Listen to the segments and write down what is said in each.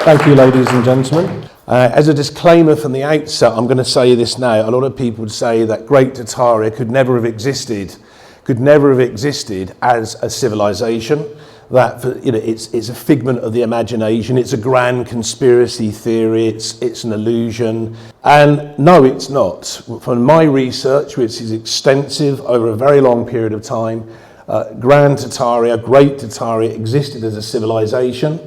Thank you, ladies and gentlemen. As a disclaimer from the outset, I'm going to say this now. A lot of people would say that Great Tartaria could never have existed as a civilization. That it's a figment of the imagination. It's a grand conspiracy theory. It's an illusion. And no, it's not. From my research, which is extensive over a very long period of time, Great Tartaria existed as a civilization.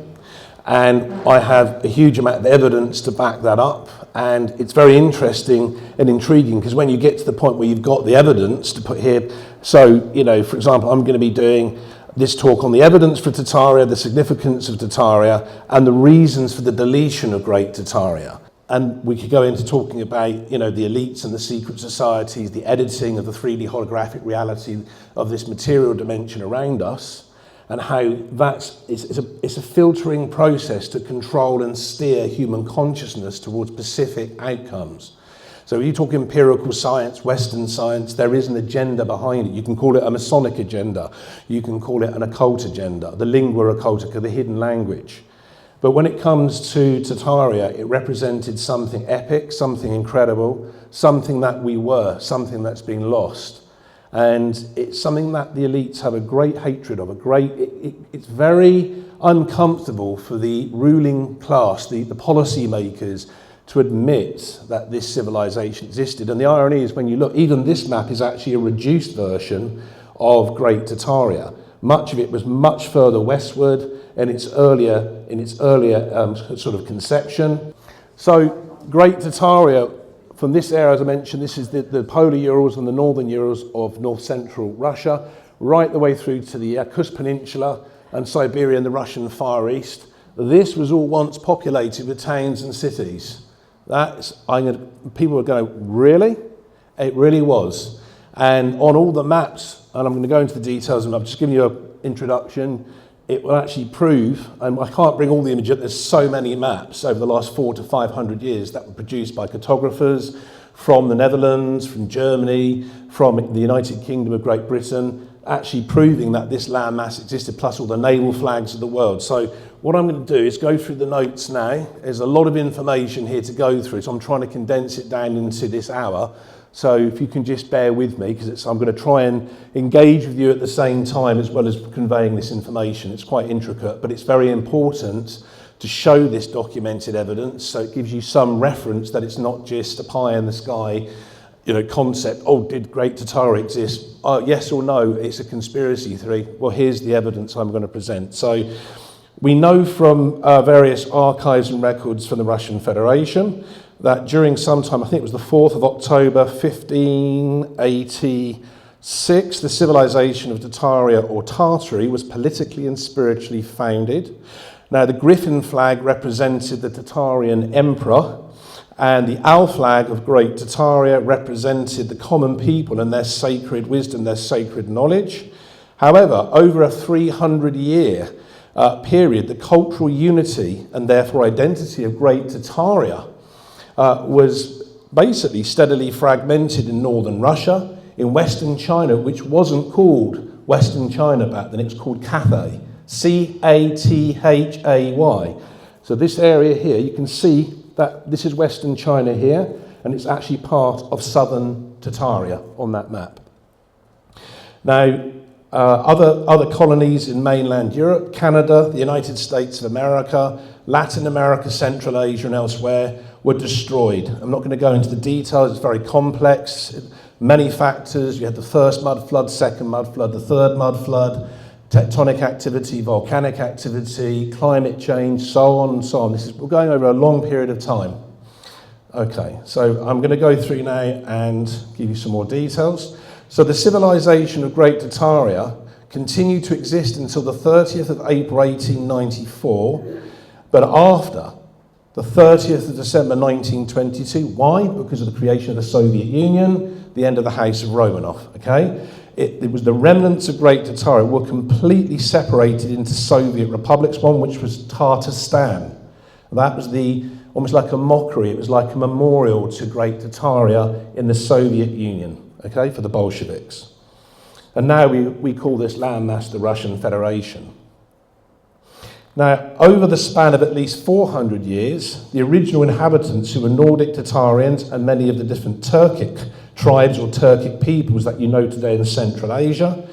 And I have a huge amount of evidence to back that up. And it's very interesting and intriguing because when you get to the point where you've got the evidence to put here, so, for example, I'm going to be doing this talk on the evidence for Tartaria, the significance of Tartaria, and the reasons for the deletion of Great Tartaria. And we could go into talking about, the elites and the secret societies, the editing of the 3D holographic reality of this material dimension around us, and how it's a filtering process to control and steer human consciousness towards specific outcomes. So when you talk empirical science, Western science, there is an agenda behind it. You can call it a Masonic agenda. You can call it an occult agenda, the lingua occultica, the hidden language. But when it comes to Tartaria, it represented something epic, something incredible, something that we were, something that's been lost. And it's something that the elites have a great hatred of, it's very uncomfortable for the ruling class, the policy makers, to admit that this civilization existed. And the irony is when you look, even this map is actually a reduced version of Great Tartaria. Much of it was much further westward in its earlier sort of conception. So Great Tartaria, from this area, as I mentioned, this is the polar Urals and the northern Urals of north-central Russia, right the way through to the Yakutsk Peninsula and Siberia and the Russian Far East. This was all once populated with towns and cities. People were going, really? It really was. And on all the maps, and I'm going to go into the details, and I'm just giving you an introduction, it will actually prove, and I can't bring all the images, there's so many maps over the last 400 to 500 years that were produced by cartographers from the Netherlands, from Germany, from the United Kingdom of Great Britain, actually proving that this landmass existed, plus all the naval flags of the world. So what I'm going to do is go through the notes now. There's a lot of information here to go through, so I'm trying to condense it down into this hour. So if you can just bear with me, because I'm going to try and engage with you at the same time as well as conveying this information. It's quite intricate, but it's very important to show this documented evidence, so it gives you some reference that it's not just a pie in the sky, concept. Oh, did Great Tartaria exist? Yes or no, it's a conspiracy theory. Well, here's the evidence I'm going to present. So we know from various archives and records from the Russian Federation that during some time, I think it was the 4th of October, 1586, the civilization of Tartaria or Tartary was politically and spiritually founded. Now, the griffin flag represented the Tartarian emperor, and the owl flag of Great Tartaria represented the common people and their sacred wisdom, their sacred knowledge. However, over a 300-year period, the cultural unity and therefore identity of Great Tartaria was basically steadily fragmented in northern Russia, in Western China, which wasn't called Western China back then, it was called Cathay, C-A-T-H-A-Y. So this area here, you can see that this is Western China here, and it's actually part of southern Tartaria on that map. Now, other colonies in mainland Europe, Canada, the United States of America, Latin America, Central Asia, and elsewhere were destroyed. I'm not going to go into the details, it's very complex, many factors. You had the first mud flood, second mud flood, the third mud flood, tectonic activity, volcanic activity, climate change, so on and so on. We're going over a long period of time. Okay, so I'm going to go through now and give you some more details. So the civilization of Great Tartaria continued to exist until the 30th of April 1894, but after the 30th of December 1922. Why? Because of the creation of the Soviet Union, the end of the House of Romanov, okay? It was the remnants of Great Tartaria were completely separated into Soviet republics, one which was Tatarstan. That was almost like a mockery, it was like a memorial to Great Tartaria in the Soviet Union, okay, for the Bolsheviks. And now we call this landmass the Russian Federation. Now, over the span of at least 400 years, the original inhabitants, who were Nordic Tartarians and many of the different Turkic tribes or Turkic peoples that you know today in Central Asia,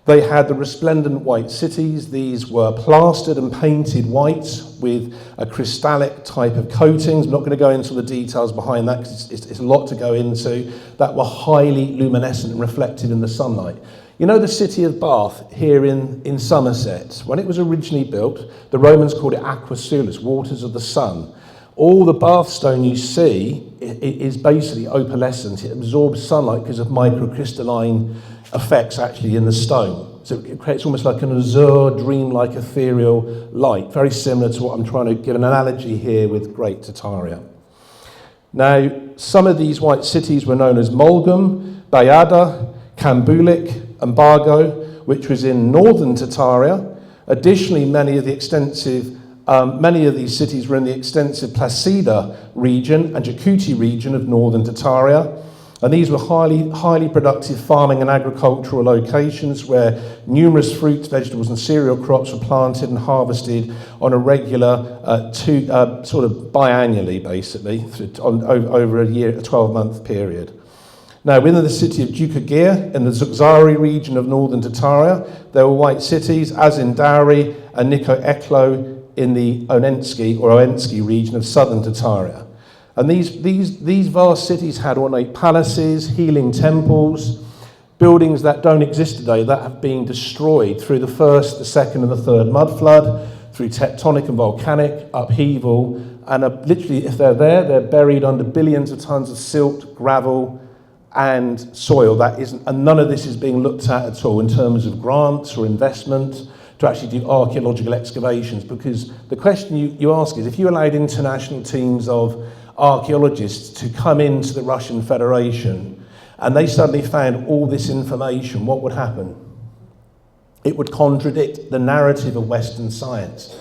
they had the resplendent white cities. These were plastered and painted white with a crystallic type of coatings. I'm not going to go into the details behind that because it's a lot to go into, that were highly luminescent and reflected in the sunlight. You know the city of Bath here in Somerset, when it was originally built, the Romans called it Aqua Sulis, waters of the sun. All the Bath stone you see is basically opalescent. It absorbs sunlight because of microcrystalline effects actually in the stone. So it creates almost like an azure, dream-like ethereal light, very similar to what I'm trying to give an analogy here with Great Tartaria. Now, some of these white cities were known as Mulgum, Bayada, Cambulic, and Bargo, which was in northern Tartaria. Additionally, many of these cities were in the extensive Placida region and Jakuti region of northern Tartaria. And these were highly productive farming and agricultural locations where numerous fruits, vegetables, and cereal crops were planted and harvested on a regular, sort of biannually, basically, over a 12-month period. Now, within the city of Dukagir, in the Zugzari region of northern Tartaria, there were white cities, as in Dowry and Niko Eklo in the Oenski region of southern Tartaria. And these vast cities had ornate palaces, healing temples, buildings that don't exist today, that have been destroyed through the first, the second, and the third mud flood, through tectonic and volcanic upheaval. And literally, if they're there, they're buried under billions of tons of silt, gravel, and soil. And none of this is being looked at all in terms of grants or investment to actually do archaeological excavations. Because the question you ask is, if you allowed international teams of archaeologists to come into the Russian Federation and they suddenly found all this information, what would happen? It would contradict the narrative of Western science.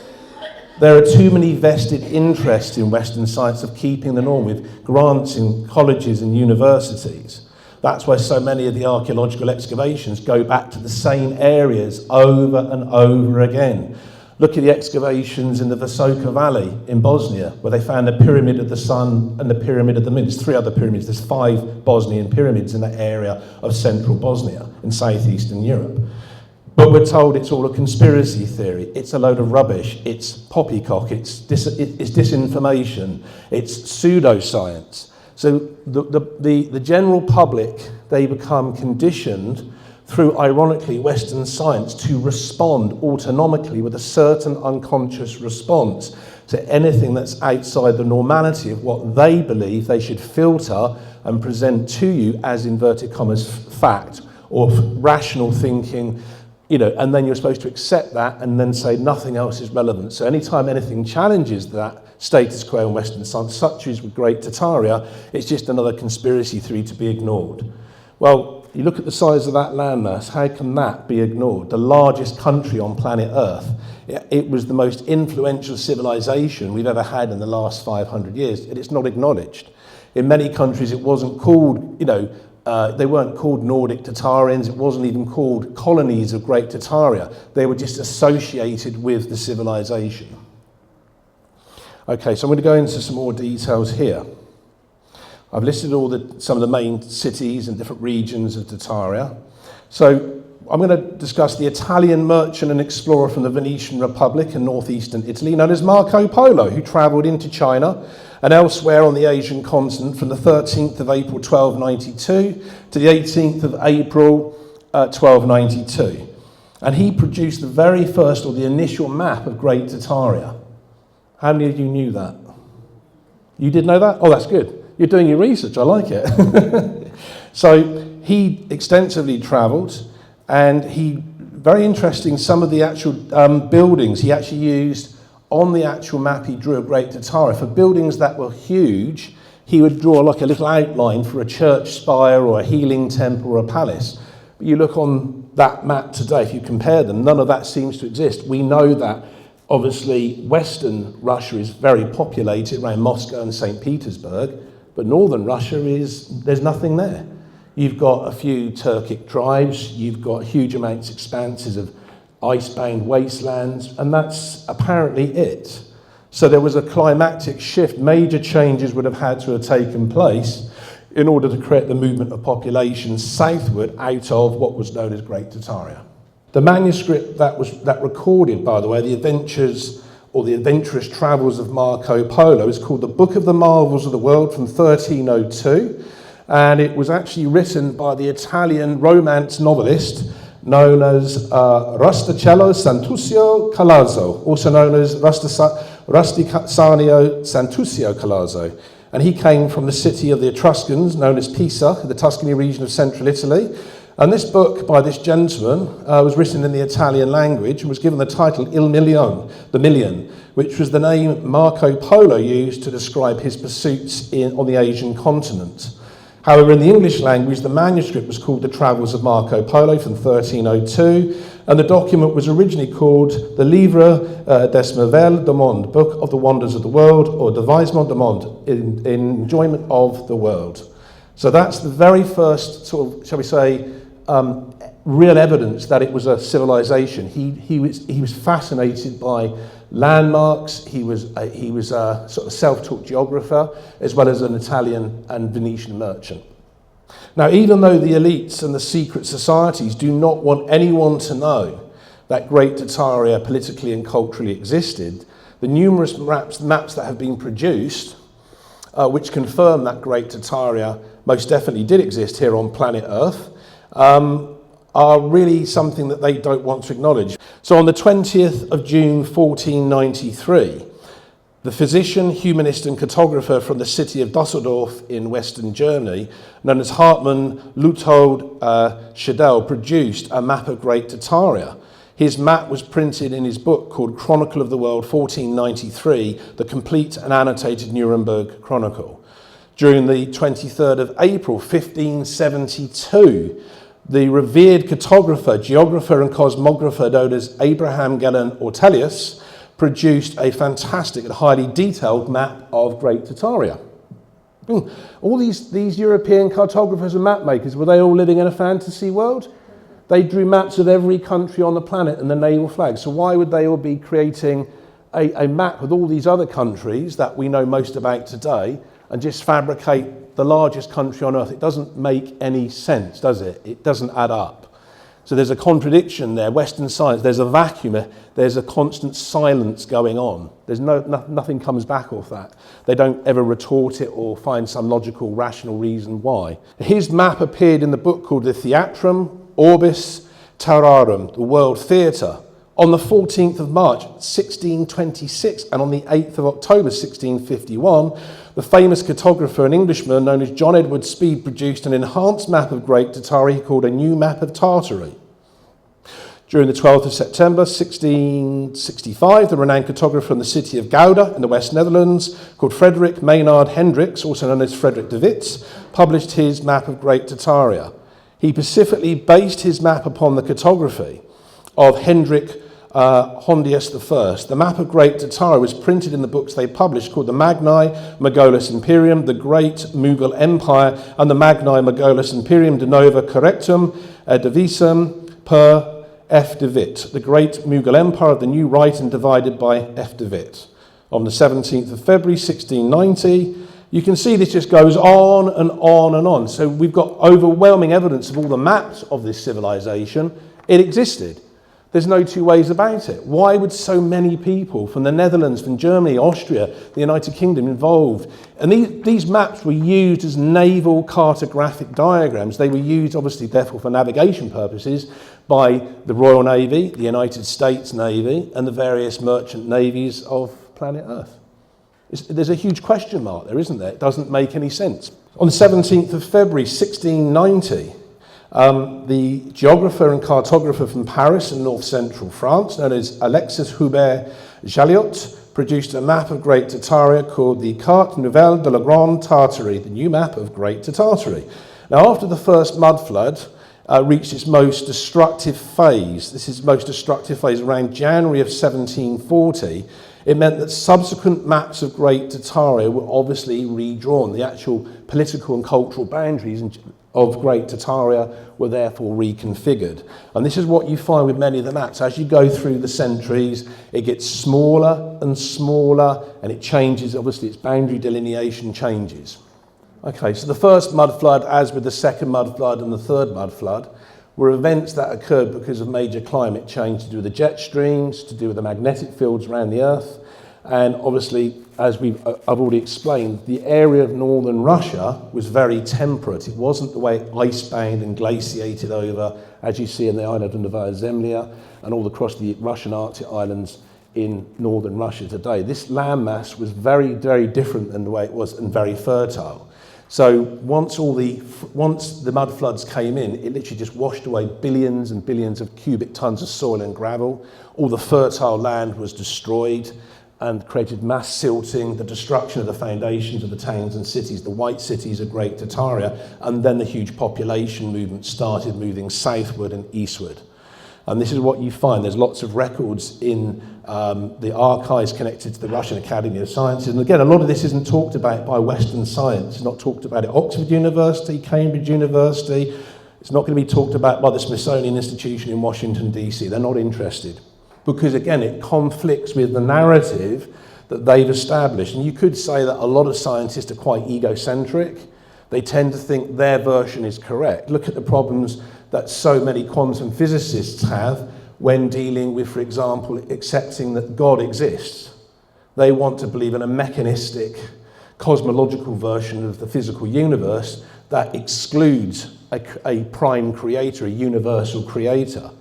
There are too many vested interests in Western science of keeping the norm with grants in colleges and universities. That's why so many of the archaeological excavations go back to the same areas over and over again. Look at the excavations in the Visoka Valley in Bosnia, where they found the Pyramid of the Sun and the Pyramid of the Moon. There's 3 other pyramids. There's 5 Bosnian pyramids in that area of central Bosnia in southeastern Europe. But we're told it's all a conspiracy theory. It's a load of rubbish. It's poppycock. It's disinformation. It's pseudoscience. So the general public, they become conditioned through, ironically, Western science to respond autonomically with a certain unconscious response to anything that's outside the normality of what they believe they should filter and present to you as, inverted commas, fact or rational thinking, and then you're supposed to accept that and then say nothing else is relevant. So anytime anything challenges that status quo in Western science, such as with Great Tartaria, it's just another conspiracy theory to be ignored. Well, you look at the size of that landmass, how can that be ignored? The largest country on planet Earth. It was the most influential civilization we've ever had in the last 500 years, and it's not acknowledged. In many countries, it wasn't called, they weren't called Nordic Tartarians, it wasn't even called colonies of Great Tartaria. They were just associated with the civilization. Okay, so I'm going to go into some more details here. I've listed some of the main cities and different regions of Tartaria. So I'm going to discuss the Italian merchant and explorer from the Venetian Republic in northeastern Italy, known as Marco Polo, who travelled into China and elsewhere on the Asian continent from the 13th of April 1292 to the 18th of April 1292. And he produced the very first, or the initial map of Great Tartaria. How many of you knew that? You did know that? Oh, that's good. You're doing your research, I like it. So he extensively travelled, and very interesting, some of the actual buildings he actually used on the actual map he drew of Great Tartaria. For buildings that were huge, he would draw like a little outline for a church spire or a healing temple or a palace. But you look on that map today, if you compare them, none of that seems to exist. We know that obviously Western Russia is very populated around Moscow and St. Petersburg, but northern Russia there's nothing there. You've got a few Turkic tribes, you've got huge amounts, expanses of ice-bound wastelands, and that's apparently it. So there was a climactic shift. Major changes would have had to have taken place in order to create the movement of populations southward out of what was known as Great Tartaria. The manuscript that recorded, by the way, the adventures or the adventurous travels of Marco Polo is called the Book of the Marvels of the World from 1302, and it was actually written by the Italian Romance novelist known as Rustichello Santuccio Collazo, also known as Rusticanio Santuccio Collazo. And he came from the city of the Etruscans, known as Pisa, the Tuscany region of central Italy. And this book by this gentleman was written in the Italian language and was given the title Il Milione, the Million, which was the name Marco Polo used to describe his pursuits on the Asian continent. However, in the English language, the manuscript was called The Travels of Marco Polo from 1302, and the document was originally called the Livre des Merveilles du Monde, Book of the Wonders of the World, or Devisement du Monde, in enjoyment of the world. So that's the very first sort of, shall we say, real evidence that it was a civilization. He was fascinated by landmarks. He was a sort of self-taught geographer, as well as an Italian and Venetian merchant. Now, even though the elites and the secret societies do not want anyone to know that Great Tartaria politically and culturally existed, the numerous maps that have been produced, which confirm that Great Tartaria most definitely did exist here on planet Earth, are really something that they don't want to acknowledge. So on the 20th of June 1493, the physician, humanist and cartographer from the city of Dusseldorf in Western Germany, known as Hartmann Leuthold Schedel, produced a map of Great Tartaria. His map was printed in his book called Chronicle of the World 1493, the complete and annotated Nuremberg Chronicle. During the 23rd of April 1572, the revered cartographer, geographer and cosmographer known as Abraham Gellern Ortelius produced a fantastic and highly detailed map of Great Tartaria. All these European cartographers and map makers, were they all living in a fantasy world? They drew maps of every country on the planet and the naval flag. So why would they all be creating a map with all these other countries that we know most about today and just fabricate the largest country on Earth? It doesn't make any sense, does it? It doesn't add up. So there's a contradiction there. Western science, there's a vacuum, there's a constant silence going on. There's nothing comes back off that. They don't ever retort it or find some logical, rational reason why. His map appeared in the book called the Theatrum Orbis Terrarum, the World Theatre, on the 14th of March 1626, and on the 8th of October 1651, the famous cartographer and Englishman known as John Edward Speed produced an enhanced map of Great Tartaria called a New Map of Tartary. During the 12th of September 1665, the renowned cartographer from the city of Gouda in the West Netherlands, called Frederick Maynard Hendricks, also known as Frederick de Wit, published his map of Great Tartaria. He specifically based his map upon the cartography of Hendrik Hondius I. The map of Great Tartaria was printed in the books they published called the Magnae Mogolus Imperium, the Great Mughal Empire, and the Magnae Mogolus Imperium de Nova Correctum Divisum per F. de Wit, the Great Mughal Empire of the New Right and divided by F. de Wit. On the 17th of February 1690, you can see this just goes on and on and on. So we've got overwhelming evidence of all the maps of this civilization. It existed. There's no two ways about it. Why would so many people from the Netherlands, from Germany, Austria, the United Kingdom involved? And these maps were used as naval cartographic diagrams. They were used, obviously, therefore, for navigation purposes by the Royal Navy, the United States Navy, and the various merchant navies of planet Earth. There's a huge question mark there, isn't there? It doesn't make any sense. On the 17th of February, 1690, the geographer and cartographer from Paris in north-central France, known as Alexis Hubert Jalliot, produced a map of Great Tartaria called the Carte Nouvelle de la Grande Tartarie, the new map of Great Tartary. Now, after the first mud flood reached its most destructive phase, this is most destructive phase around January of 1740, it meant that subsequent maps of Great Tartaria were obviously redrawn. The actual political and cultural boundaries of Great Tartaria were therefore reconfigured. And this is what you find with many of the maps. As you go through the centuries, it gets smaller and smaller, and it changes, obviously its boundary delineation changes. Okay, so the first mud flood, as with the second mud flood and the third mud flood, were events that occurred because of major climate change to do with the jet streams, to do with the magnetic fields around the Earth. And obviously, as I've already explained, the area of northern Russia was very temperate. It wasn't the way icebound and glaciated over, as you see in the island of Novaya Zemlya and all across the Russian Arctic islands in northern Russia today. This landmass was very, very different than the way it was, and very fertile. So once the mud floods came in, it literally just washed away billions and billions of cubic tons of soil and gravel. All the fertile land was destroyed and created mass silting, the destruction of the foundations of the towns and cities, the white cities of Great Tartaria, and then the huge population movement started moving southward and eastward. And this is what you find. There's lots of records in the archives connected to the Russian Academy of Sciences. And again, a lot of this isn't talked about by Western science. It's not talked about at Oxford University, Cambridge University. It's not going to be talked about by the Smithsonian Institution in Washington, D.C. They're not interested. Because again, it conflicts with the narrative that they've established. And you could say that a lot of scientists are quite egocentric. They tend to think their version is correct. Look at the problems that so many quantum physicists have when dealing with, for example, accepting that God exists. They want to believe in a mechanistic, cosmological version of the physical universe that excludes a prime creator, a universal creator,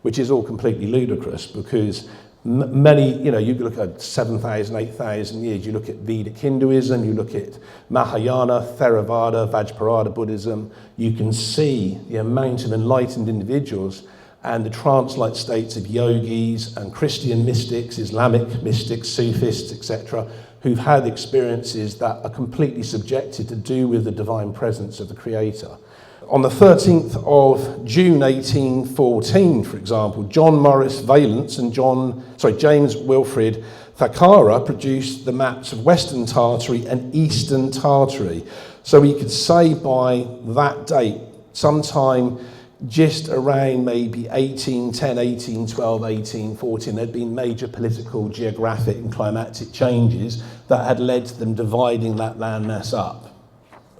which is all completely ludicrous because many, you look at 7,000, 8,000 years, you look at Vedic Hinduism, you look at Mahayana, Theravada, Vajrayana Buddhism, you can see the amount of enlightened individuals and the trance-like states of yogis and Christian mystics, Islamic mystics, Sufists, etc., who've had experiences that are completely subjected to do with the divine presence of the Creator. On the 13th of June 1814, for example, John Morris Valence and James Wilfrid Thakara produced the maps of Western Tartary and Eastern Tartary. So we could say by that date, sometime just around maybe 1810, 1812, 1814, there'd been major political, geographic and climatic changes that had led to them dividing that landmass up.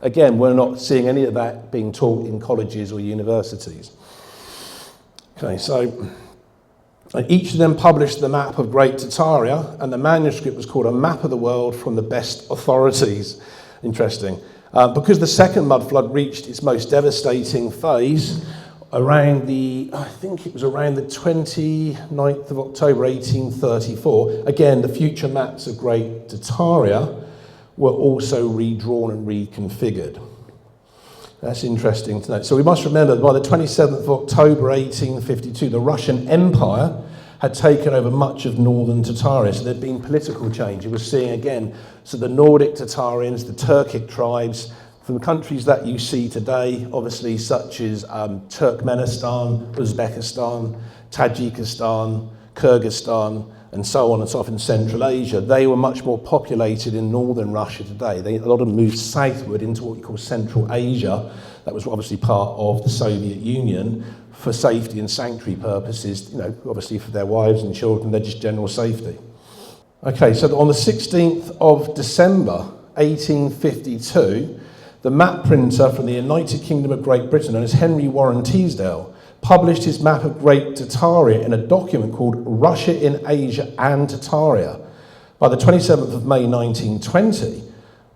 Again, we're not seeing any of that being taught in colleges or universities. Okay, so each of them published the map of Great Tartaria, and the manuscript was called A Map of the World from the Best Authorities. Interesting. Because the second mud flood reached its most devastating phase around I think it was around the 29th of October 1834, again, the future maps of Great Tartaria were also redrawn and reconfigured. That's interesting to note. So we must remember that by the 27th of October 1852, the Russian Empire had taken over much of northern Tartaria, so there'd been political change. You were seeing again, so the Nordic Tartarians, the Turkic tribes, from the countries that you see today, obviously such as Turkmenistan, Uzbekistan, Tajikistan, Kyrgyzstan, and so on and so forth in Central Asia, they were much more populated in northern Russia today. A lot of them moved southward into what we call Central Asia. That was obviously part of the Soviet Union for safety and sanctuary purposes, obviously for their wives and children, their just general safety. Okay, so on the 16th of December 1852, the map printer from the United Kingdom of Great Britain, known as Henry Warren Teasdale, published his map of Great Tartaria in a document called Russia in Asia and Tartaria. By the 27th of May 1920,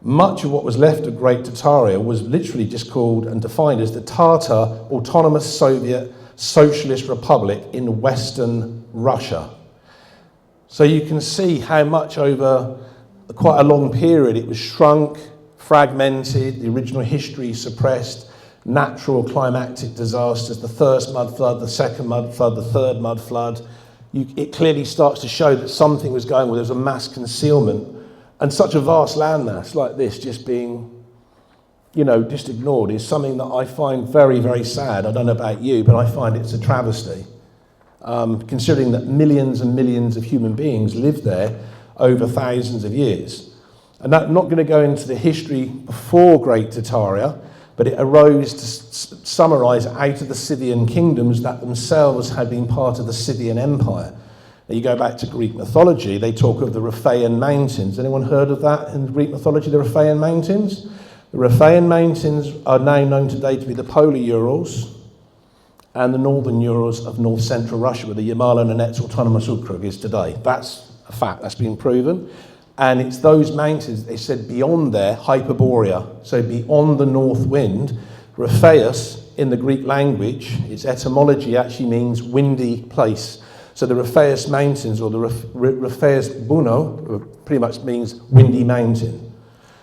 much of what was left of Great Tartaria was literally just called and defined as the Tatar Autonomous Soviet Socialist Republic in Western Russia. So you can see how much over quite a long period it was shrunk, fragmented, the original history suppressed, natural climatic disasters, the first mud flood, the second mud flood, the third mud flood. It clearly starts to show that something was going on. There was a mass concealment, and such a vast landmass like this just being, just ignored is something that I find very, very sad. I don't know about you, but I find it's a travesty, considering that millions and millions of human beings lived there over thousands of years. And I'm not going to go into the history before Great Tartaria, but it arose to summarize out of the Scythian kingdoms that themselves had been part of the Scythian Empire. Now you go back to Greek mythology, they talk of the Riphaean Mountains. Anyone heard of that in Greek mythology, the Riphaean Mountains? The Riphaean Mountains are now known today to be the Polar Urals and the northern Urals of north-central Russia, where the Yamal-Nenets Autonomous Okrug is today. That's a fact, that's been proven. And it's those mountains, they said, beyond there, Hyperborea, so beyond the north wind. Riphaeus, in the Greek language, its etymology actually means windy place. So the Riphaeus Mountains, or the Riphaeus Buno, pretty much means windy mountain.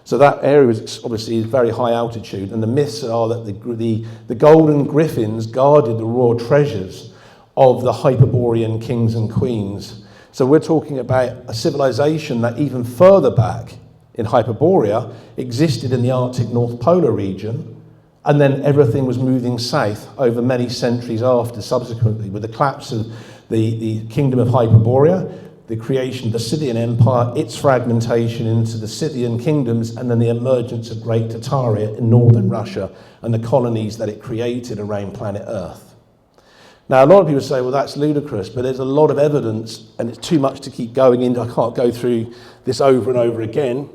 So that area is obviously very high altitude, and the myths are that the golden griffins guarded the royal treasures of the Hyperborean kings and queens. So we're talking about a civilization that even further back in Hyperborea existed in the Arctic North Polar region, and then everything was moving south over many centuries after, subsequently, with the collapse of the kingdom of Hyperborea, the creation of the Scythian Empire, its fragmentation into the Scythian kingdoms, and then the emergence of Great Tartaria in northern Russia and the colonies that it created around planet Earth. Now, a lot of people say, well, that's ludicrous, but there's a lot of evidence, and it's too much to keep going into. I can't go through this over and over again,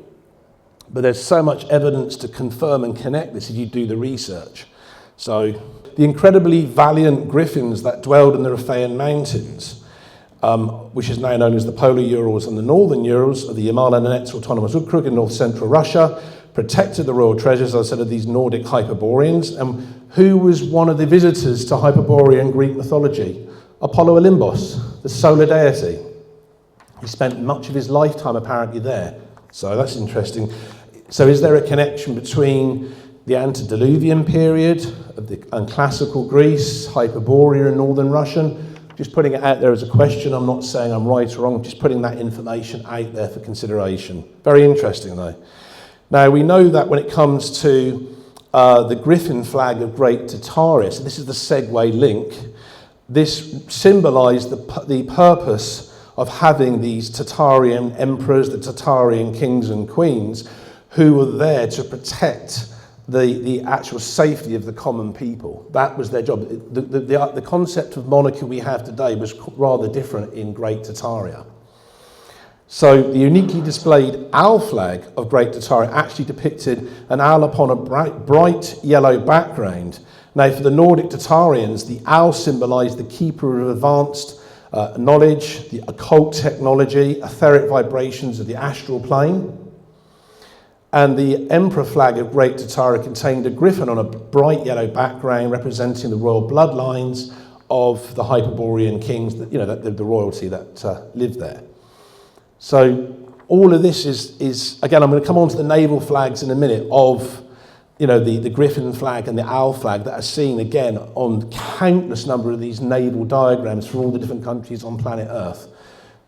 but there's so much evidence to confirm and connect this if you do the research. So, the incredibly valiant griffins that dwelled in the Riphaean Mountains, which is now known as the Polar Urals and the Northern Urals of the Yamal-Nenets Autonomous Okrug in north-central Russia, protected the royal treasures, as I said, of these Nordic Hyperboreans. And who was one of the visitors to Hyperborean Greek mythology? Apollo Olympos, the solar deity. He spent much of his lifetime apparently there. So that's interesting. So is there a connection between the antediluvian period and classical Greece, Hyperborea and northern Russian? Just putting it out there as a question. I'm not saying I'm right or wrong, just putting that information out there for consideration. Very interesting though. Now we know that when it comes to the griffin flag of Great Tartaria, so this is the segue link, this symbolised the purpose of having these Tartarian emperors, the Tartarian kings and queens, who were there to protect the actual safety of the common people. That was their job. The concept of monarchy we have today was rather different in Great Tartaria. So the uniquely displayed owl flag of Great Tartaria actually depicted an owl upon a bright yellow background. Now for the Nordic Tartarians, the owl symbolised the keeper of advanced knowledge, the occult technology, etheric vibrations of the astral plane. And the emperor flag of Great Tartaria contained a griffin on a bright yellow background representing the royal bloodlines of the Hyperborean kings, the royalty that lived there. So all of this is, again, I'm going to come on to the naval flags in a minute of, the griffin flag and the owl flag that are seen again on countless number of these naval diagrams from all the different countries on planet Earth.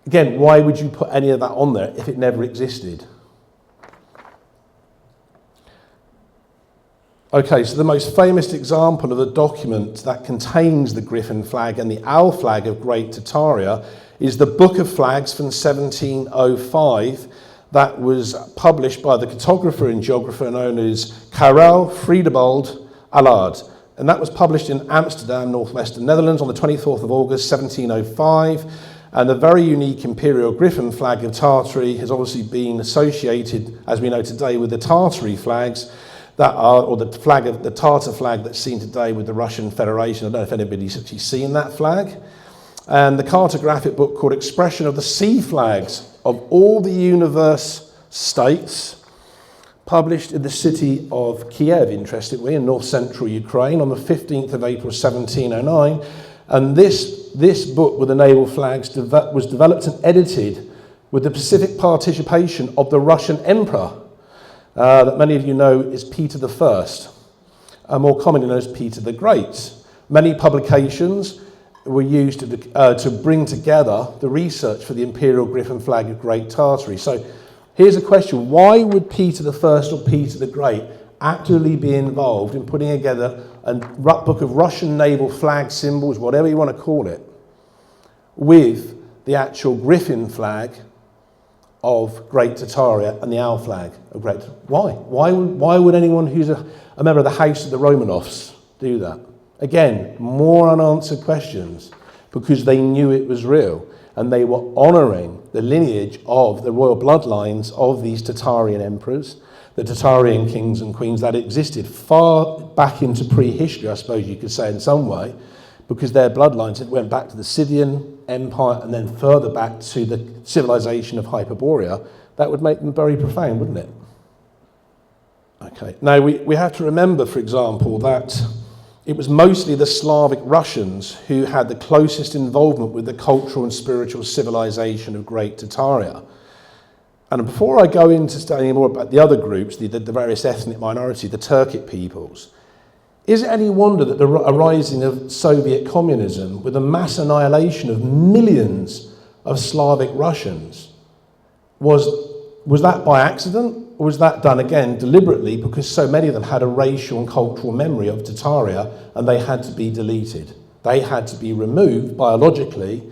Again, why would you put any of that on there if it never existed? Okay, so the most famous example of a document that contains the griffin flag and the owl flag of Great Tartaria is the Book of Flags from 1705 that was published by the cartographer and geographer known as Karel Friedebold Allard. And that was published in Amsterdam, northwestern Netherlands on the 24th of August, 1705. And the very unique imperial griffin flag of Tartary has obviously been associated, as we know today, with the Tartary flags, or the flag of the Tartar flag that's seen today with the Russian Federation. I don't know if anybody's actually seen that flag. And the cartographic book called Expression of the Sea Flags of All the Universe States, published in the city of Kiev, interestingly, in north-central Ukraine on the 15th of April 1709. And this book with the naval flags was developed and edited with the specific participation of the Russian emperor, that many of you know is Peter I, more commonly known as Peter the Great. Many publications were used to bring together the research for the imperial griffin flag of Great Tartary. So here's a question: why would Peter I or Peter the Great actively be involved in putting together a book of Russian naval flag symbols, whatever you want to call it, with the actual griffin flag of Great Tartaria and the owl flag of Great Tartaria. Why? Why would anyone who's a member of the House of the Romanovs do that? Again, more unanswered questions, because they knew it was real and they were honouring the lineage of the royal bloodlines of these Tartarian emperors, the Tartarian kings and queens that existed far back into prehistory, I suppose you could say in some way, because their bloodlines went back to the Scythian Empire and then further back to the civilization of Hyperborea. That would make them very profound, wouldn't it? Okay. Now, we have to remember, for example, that it was mostly the Slavic Russians who had the closest involvement with the cultural and spiritual civilization of Great Tartaria. And before I go into studying more about the other groups, the various ethnic minorities, the Turkic peoples, is it any wonder that the arising of Soviet communism, with the mass annihilation of millions of Slavic Russians, was that by accident? Or was that done again deliberately because so many of them had a racial and cultural memory of Tartaria and they had to be deleted? They had to be removed biologically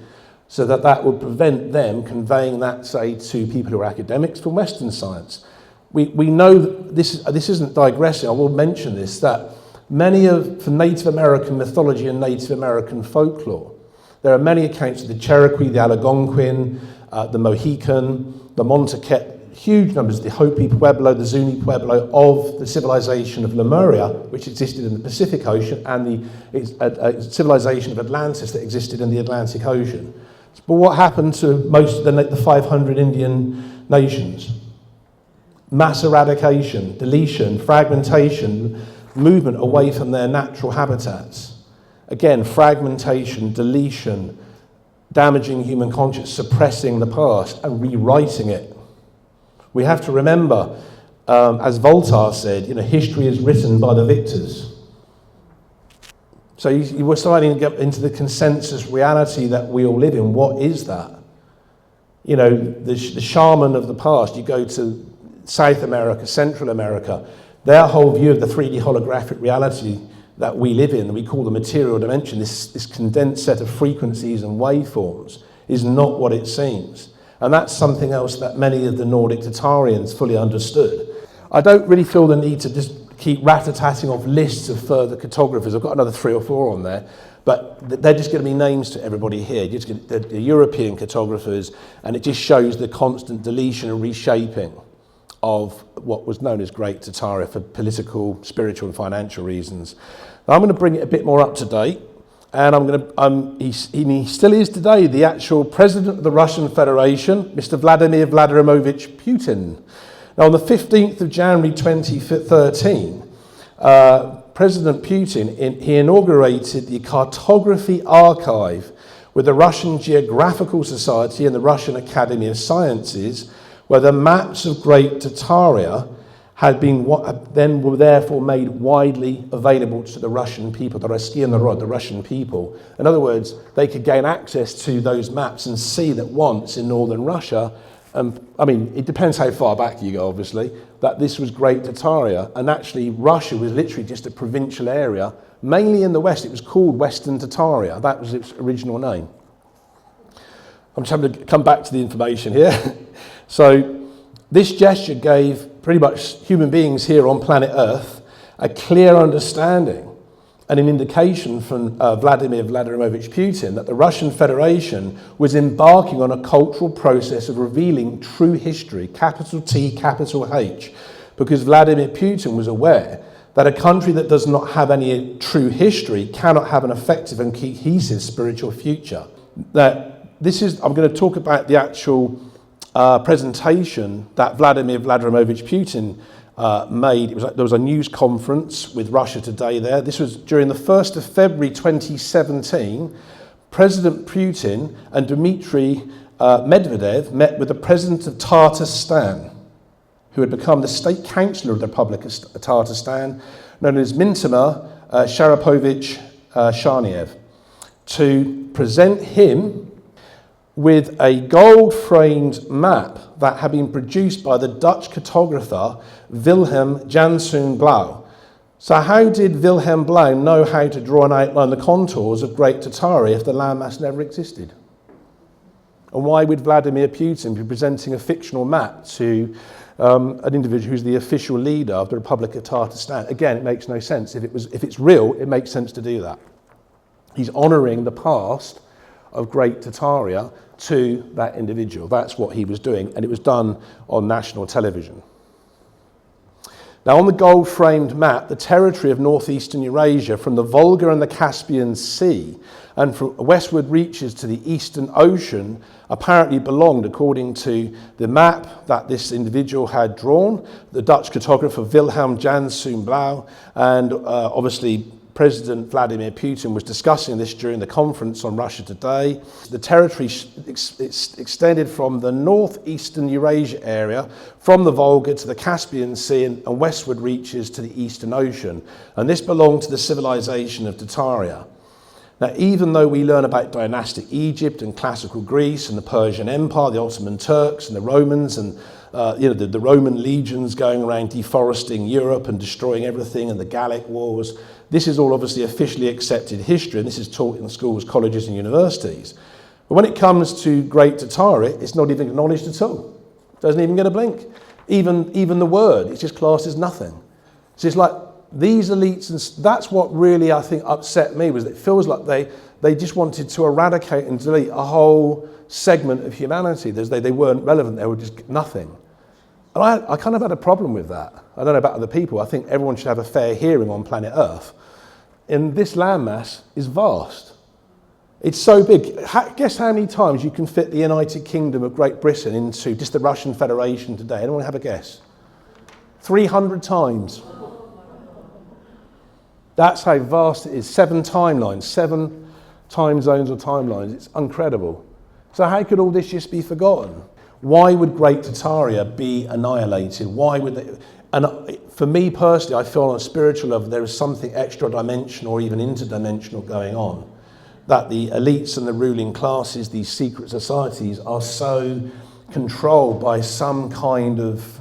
so that would prevent them conveying that, say, to people who are academics from Western science. We know that this isn't digressing, I will mention this, that many of Native American mythology and Native American folklore, there are many accounts of the Cherokee, the Algonquin, the Mohican, the Montaukett, huge numbers, the Hopi Pueblo, the Zuni Pueblo of the civilization of Lemuria, which existed in the Pacific Ocean, and the civilization of Atlantis that existed in the Atlantic Ocean. But what happened to most of the 500 Indian nations? Mass eradication, deletion, fragmentation, movement away from their natural habitats. Again, fragmentation, deletion, damaging human conscience, suppressing the past and rewriting it. We have to remember, as Voltaire said, history is written by the victors. So you were starting to get into the consensus reality that we all live in. What is that? The shaman of the past, you go to South America, Central America, their whole view of the 3D holographic reality that we live in, that we call the material dimension, this condensed set of frequencies and waveforms, is not what it seems. And that's something else that many of the Nordic Tartarians fully understood. I don't really feel the need to just keep rat-a-tatting off lists of further cartographers. I've got another 3 or 4 on there, but they're just going to be names to everybody here. Just the European cartographers, and it just shows the constant deletion and reshaping of what was known as Great Tartaria for political, spiritual, and financial reasons. Now, I'm going to bring it a bit more up to date. And he still is today the actual president of the Russian Federation, Mr. Vladimir Vladimirovich Putin. Now, on the 15th of January 2013, President Putin, he inaugurated the Cartography Archive with the Russian Geographical Society and the Russian Academy of Sciences, where the maps of Great Tartaria were therefore made widely available to the Russian people, the Ruski and the Rod, the Russian people. In other words, they could gain access to those maps and see that once in northern Russia, it depends how far back you go, obviously, that this was Great Tartaria, and actually Russia was literally just a provincial area, mainly in the west. It was called Western Tartaria. That was its original name. I'm just having to come back to the information here. So this gesture gave pretty much human beings here on planet Earth a clear understanding and an indication from Vladimir Vladimirovich Putin that the Russian Federation was embarking on a cultural process of revealing true history, capital T, capital H, because Vladimir Putin was aware that a country that does not have any true history cannot have an effective and cohesive spiritual future. Now, I'm going to talk about the actual presentation that Vladimir Vladimirovich Putin made. There was a news conference with Russia Today there. This was during the 1st of February 2017. President Putin and Dmitry Medvedev met with the president of Tatarstan, who had become the state councillor of the Republic of Tatarstan, known as Mintimir Sharapovich Shaniev, to present him with a gold-framed map that had been produced by the Dutch cartographer Wilhelm Janszoon Blauw. So how did Wilhelm Blauw know how to draw and outline the contours of Great Tartaria if the landmass never existed? And why would Vladimir Putin be presenting a fictional map to an individual who's the official leader of the Republic of Tatarstan? Again, it makes no sense. If it's real, it makes sense to do that. He's honouring the past of Great Tartaria to that individual. That's what he was doing, and it was done on national television. Now, on the gold-framed map, the territory of northeastern Eurasia, from the Volga and the Caspian Sea, and from westward reaches to the Eastern Ocean, apparently belonged, according to the map that this individual had drawn, the Dutch cartographer Wilhelm Janszoon Blauw, and obviously President Vladimir Putin was discussing this during the conference on Russia Today. The territory extended from the northeastern Eurasia area, from the Volga to the Caspian Sea and westward reaches to the Eastern Ocean. And this belonged to the civilization of Tartaria. Now, even though we learn about dynastic Egypt and classical Greece and the Persian Empire, the Ottoman Turks and the Romans and the Roman legions going around deforesting Europe and destroying everything, and the Gallic Wars, this is all obviously officially accepted history, and this is taught in schools, colleges and universities. But when it comes to Great Tartaria, it's not even acknowledged at all. Doesn't even get a blink. Even the word, it's just classed as nothing. So it's like these elites, and that's what really I think upset me, was that it feels like they just wanted to eradicate and delete a whole segment of humanity. They weren't relevant, they were just nothing. And I kind of had a problem with that. I don't know about other people. I think everyone should have a fair hearing on planet Earth. And this landmass is vast. It's so big. Guess how many times you can fit the United Kingdom of Great Britain into just the Russian Federation today? Anyone have a guess? 300 times. That's how vast it is. 7 timelines, 7 time zones or timelines. It's incredible. So how could all this just be forgotten? Why would Great Tartaria be annihilated? Why would they? And for me personally, I feel on a spiritual level there is something extra dimensional or even interdimensional going on. That the elites and the ruling classes, these secret societies, are so controlled by some kind of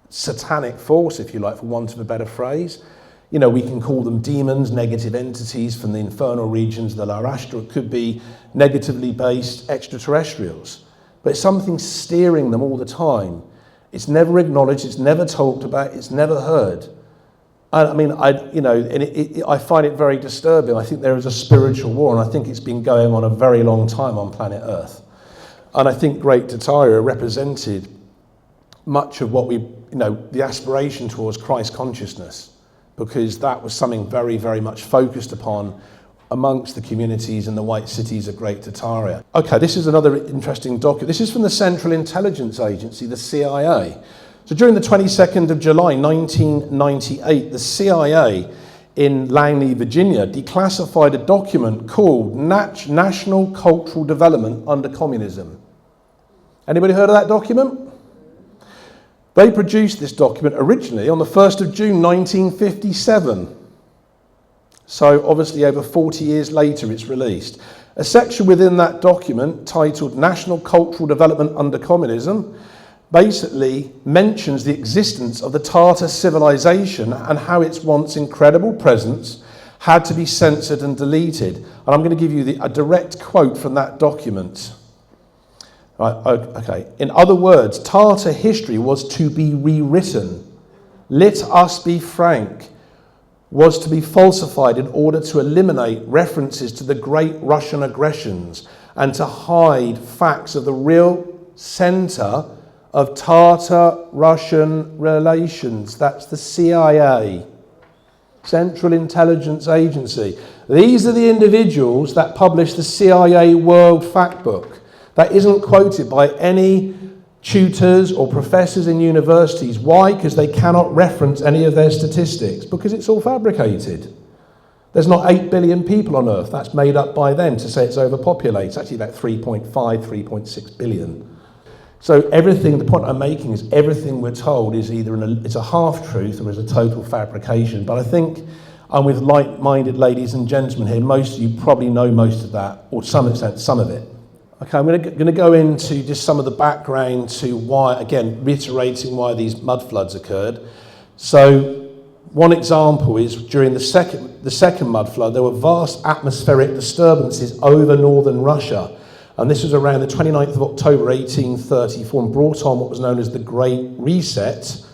satanic force, if you like, for want of a better phrase. You know, we can call them demons, negative entities from the infernal regions of the Larashtra. It could be negatively based extraterrestrials. But it's something steering them all the time. It's never acknowledged, it's never talked about, it's never heard. I mean, I find it very disturbing. I think there is a spiritual war, and I think it's been going on a very long time on planet Earth. And I think Great Tartaria represented much of what the aspiration towards Christ consciousness, because that was something very, very much focused upon amongst the communities in the white cities of Great Tartaria. Okay, this is another interesting document. This is from the Central Intelligence Agency, the CIA. So during the 22nd of July 1998, the CIA in Langley, Virginia, declassified a document called National Cultural Development Under Communism. Anybody heard of that document? They produced this document originally on the 1st of June 1957. So obviously over 40 years later it's released. A section within that document titled National Cultural Development Under Communism basically mentions the existence of the Tartar civilization and how its once incredible presence had to be censored and deleted. And I'm going to give you a direct quote from that document. Right, okay. In other words, Tartar history was to be rewritten. Let us be frank. Was to be falsified in order to eliminate references to the great Russian aggressions and to hide facts of the real center of Tartar-Russian relations. That's the CIA, Central Intelligence Agency. These are the individuals that publish the CIA World Factbook. That isn't quoted by any tutors or professors in universities. Why? Because they cannot reference any of their statistics, because it's all fabricated. There's not 8 billion people on Earth. That's made up by them to say it's overpopulated. It's actually about 3.5, 3.6 billion. So everything, the point I'm making is everything we're told is either it's a half-truth or is a total fabrication. But I think I'm with like-minded ladies and gentlemen here. Most of you probably know most of that, or to some extent, some of it. Okay, I'm going to go into just some of the background to why, again, reiterating why these mud floods occurred. So one example is during the second mud flood, there were vast atmospheric disturbances over northern Russia. And this was around the 29th of October 1834 and brought on what was known as the Great Reset.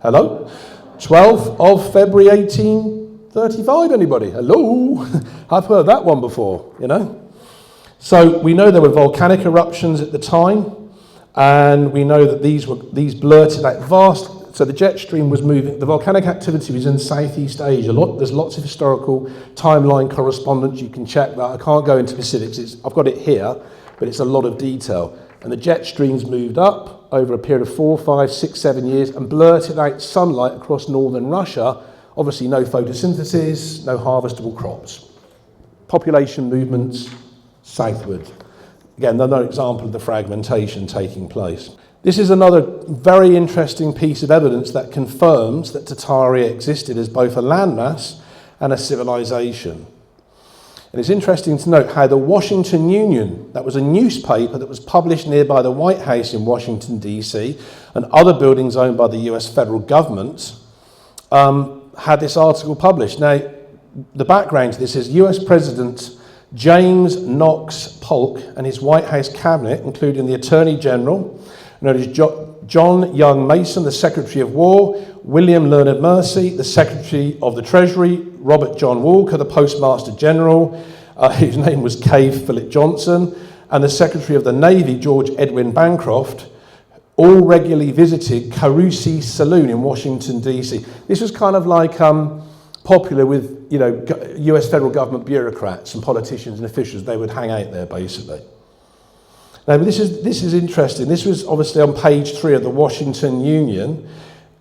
Hello? 12th of February 1835, anybody? Hello? I've heard that one before, you know. So we know there were volcanic eruptions at the time, and we know that these blurted out vast. So the jet stream was moving. The volcanic activity was in Southeast Asia. There's lots of historical timeline correspondence. You can check that. I can't go into specifics. I've got it here, but it's a lot of detail. And the jet streams moved up over a period of 4, 5, 6, 7 years and blurted out sunlight across northern Russia. Obviously, no photosynthesis, no harvestable crops. Population movements southward. Again, another example of the fragmentation taking place. This is another very interesting piece of evidence that confirms that Tartaria existed as both a landmass and a civilization. And it's interesting to note how the Washington Union, that was a newspaper that was published nearby the White House in Washington, D.C., and other buildings owned by the US federal government, had this article published. Now, the background to this is US President James Knox Polk and his White House cabinet, including the Attorney General, known as John Young Mason, the Secretary of War, William Leonard Mercy, the Secretary of the Treasury, Robert John Walker, the Postmaster General, whose name was Cave Philip Johnson, and the Secretary of the Navy, George Edwin Bancroft, all regularly visited Carusi Saloon in Washington, D.C. This was kind of like popular with, you know, US federal government bureaucrats and politicians and officials. They would hang out there, basically. Now, this is interesting. This was obviously on page 3 of the Washington Union,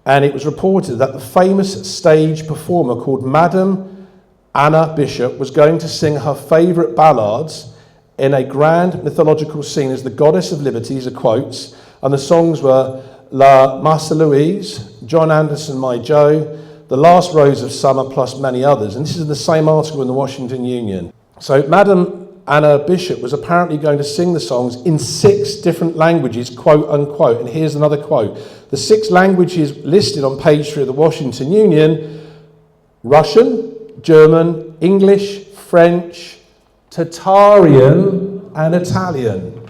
and it was reported that the famous stage performer called Madame Anna Bishop was going to sing her favourite ballads in a grand mythological scene as the goddess of liberty, these are quotes, and the songs were La Marsa Louise, John Anderson, My Joe, The Last Rose of Summer, plus many others. And this is the same article in the Washington Union. So Madame Anna Bishop was apparently going to sing the songs in 6 different languages, quote unquote. And here's another quote. The 6 languages listed on page 3 of the Washington Union: Russian, German, English, French, Tartarian, and Italian.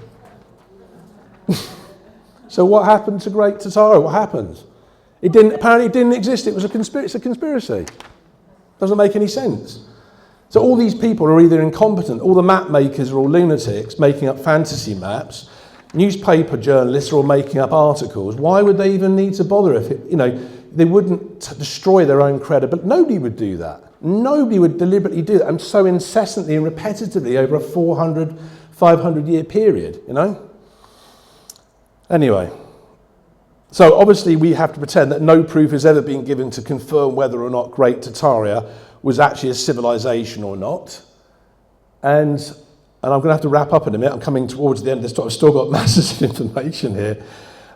So what happened to Great Tartaria? What happened? Apparently it didn't exist. It was it's a conspiracy. Doesn't make any sense. So all these people are either incompetent, all the map makers are all lunatics making up fantasy maps, newspaper journalists are all making up articles. Why would they even need to bother if they wouldn't destroy their own credibility? Nobody would do that. Nobody would deliberately do that, and so incessantly and repetitively over a 400, 500 year period, you know? Anyway, so obviously we have to pretend that no proof has ever been given to confirm whether or not Great Tartaria was actually a civilization or not. And I'm going to have to wrap up in a minute. I'm coming towards the end of this talk. I've still got masses of information here.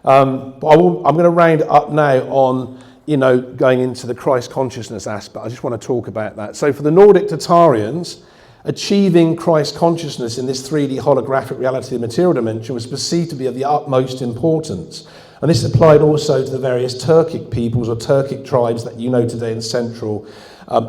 But I'm going to round it up now on, going into the Christ consciousness aspect. I just want to talk about that. So for the Nordic Tartarians, achieving Christ consciousness in this 3D holographic reality of the material dimension was perceived to be of the utmost importance. And this applied also to the various Turkic peoples or Turkic tribes that you know today in Central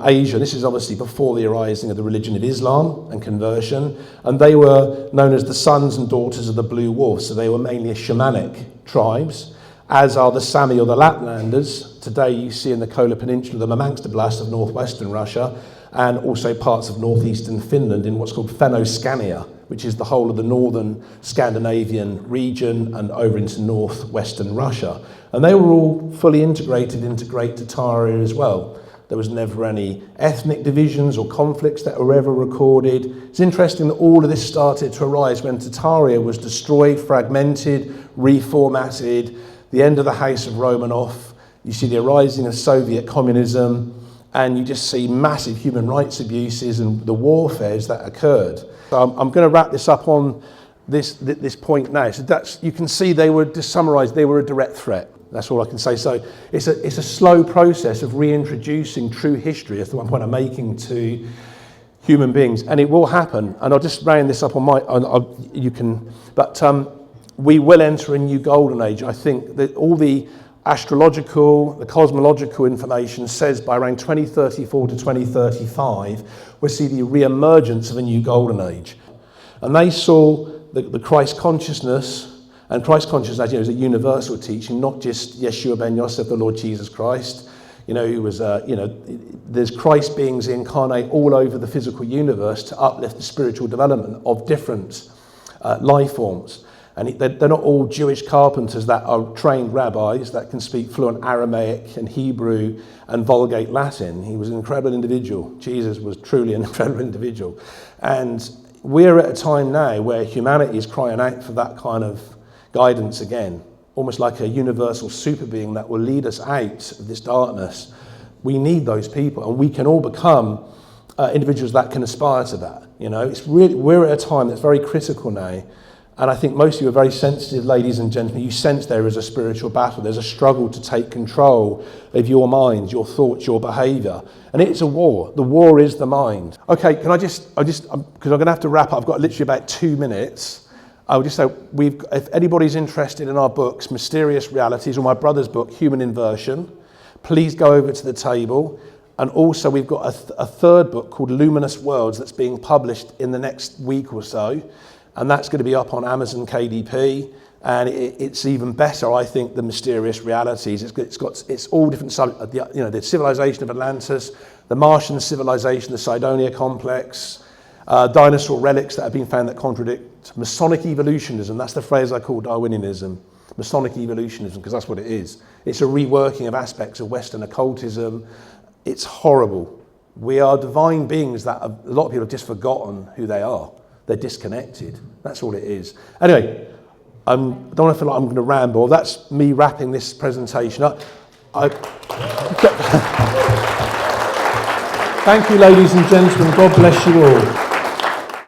Asia. This is obviously before the arising of the religion of Islam and conversion. And they were known as the sons and daughters of the Blue Wolf. So they were mainly shamanic tribes, as are the Sami or the Laplanders. Today you see in the Kola Peninsula, the Murmansk Oblast of northwestern Russia, and also parts of northeastern Finland in what's called Fennoscania, which is the whole of the northern Scandinavian region and over into northwestern Russia. And they were all fully integrated into Great Tartaria as well. There was never any ethnic divisions or conflicts that were ever recorded. It's interesting that all of this started to arise when Tartaria was destroyed, fragmented, reformatted, the end of the House of Romanov. You see the arising of Soviet communism, and you just see massive human rights abuses and the warfares that occurred. So I'm going to wrap this up on this point now. So you can see they were, to summarise, they were a direct threat. That's all I can say. So it's a slow process of reintroducing true history, that's the one point I'm making, to human beings, and it will happen. And I'll just round this up on we will enter a new golden age. I think that all the astrological, the cosmological information says by around 2034 to 2035, we'll see the re-emergence of a new golden age. And they saw the Christ consciousness. And Christ consciousness, as you know, is a universal teaching, not just Yeshua ben Yosef, the Lord Jesus Christ. Who was, there's Christ beings incarnate all over the physical universe to uplift the spiritual development of different life forms. And they're not all Jewish carpenters that are trained rabbis that can speak fluent Aramaic and Hebrew and Vulgate Latin. He was an incredible individual. Jesus was truly an incredible individual. And we're at a time now where humanity is crying out for that kind of guidance again, almost like a universal super being that will lead us out of this darkness. We need those people, and we can all become individuals that can aspire to that. We're at a time that's very critical now, and I think most of you are very sensitive, ladies and gentlemen. You sense there is a spiritual battle. There's a struggle to take control of your mind, your thoughts, your behaviour, and it's a war. The war is the mind. Okay, can I just because I'm going to have to wrap up. I've got literally about 2 minutes. I would just say, if anybody's interested in our books, Mysterious Realities, or my brother's book, Human Inversion, please go over to the table. And also we've got a third book called Luminous Worlds that's being published in the next week or so. And that's going to be up on Amazon KDP. And it's even better, I think, than Mysterious Realities. It's all different subjects, the civilization of Atlantis, the Martian civilization, the Cydonia complex, dinosaur relics that have been found that contradict Masonic evolutionism. That's the phrase I call Darwinianism, Masonic evolutionism, because that's what it is. It's a reworking of aspects of Western occultism. It's horrible. We are divine beings that a lot of people have just forgotten who they are. They're disconnected. That's all it is. Anyway, I don't want to feel like I'm going to ramble. That's me wrapping this presentation up. Thank you, ladies and gentlemen. God bless you all.